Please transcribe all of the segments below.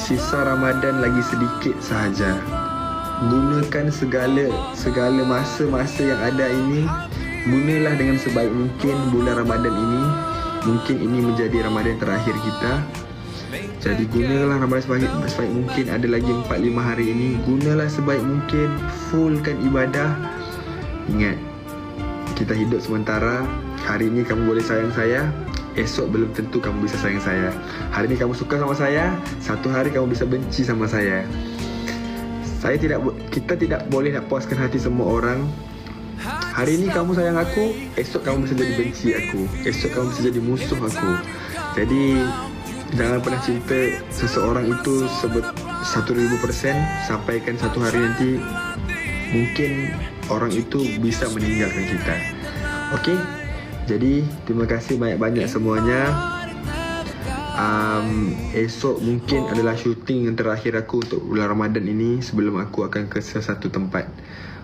sisa Ramadan lagi sedikit sahaja. Gunakan segala masa-masa yang ada ini. Gunalah dengan sebaik mungkin bulan Ramadan ini. Mungkin ini menjadi Ramadan terakhir kita. Jadi gunalah Ramadan sebaik mungkin. Ada lagi 4-5 hari ini. Gunalah sebaik mungkin. Fullkan ibadah. Ingat, kita hidup sementara. Hari ini kamu boleh sayang saya, esok belum tentu kamu bisa sayang saya. Hari ini kamu suka sama saya, satu hari kamu bisa benci sama saya. Kita tidak boleh nak puaskan hati semua orang. Hari ini kamu sayang aku, esok kamu bisa jadi benci aku, esok kamu bisa jadi musuh aku. Jadi jangan pernah cinta seseorang itu 1000%. Sampaikan satu hari nanti mungkin orang itu bisa meninggalkan kita. Okey? Jadi terima kasih banyak-banyak semuanya. Esok mungkin adalah syuting yang terakhir aku untuk bulan Ramadan ini sebelum aku akan ke sesuatu tempat.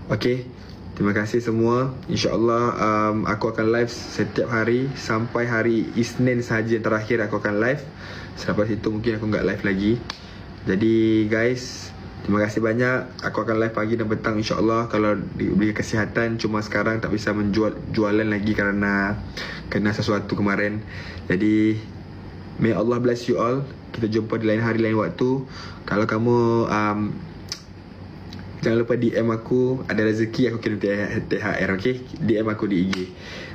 Okey, terima kasih semua. InsyaAllah aku akan live setiap hari sampai hari Isnin sahaja yang terakhir aku akan live. Selepas itu mungkin aku nggak live lagi. Jadi guys, terima kasih banyak. Aku akan live pagi dan petang insyaAllah kalau diberi kesihatan. Cuma sekarang tak bisa jualan lagi kerana kena sesuatu kemarin. Jadi may Allah bless you all. Kita jumpa di lain hari, lain waktu. Kalau kamu jangan lupa DM aku. Ada rezeki aku kirim THR. Okay, DM aku di IG.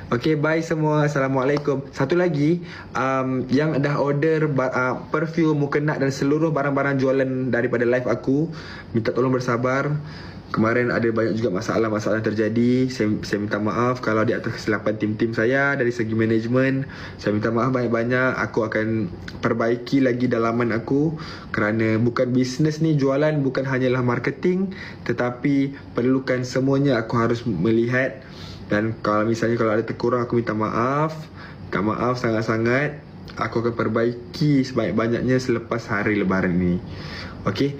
Okay, bye semua. Assalamualaikum. Satu lagi, yang dah order perfume, mukena dan seluruh barang-barang jualan daripada live aku, minta tolong bersabar. Kemarin ada banyak juga masalah-masalah yang terjadi. Saya minta maaf kalau di atas kesilapan tim-tim saya dari segi management. Saya minta maaf banyak-banyak. Aku akan perbaiki lagi dalaman aku, kerana bukan bisnes ni, jualan bukan hanyalah marketing, tetapi perlukan semuanya aku harus melihat. Dan kalau misalnya kalau ada terkurang, aku minta maaf. Minta maaf sangat-sangat. Aku akan perbaiki sebanyak-banyaknya selepas hari Lebaran ini. Okey,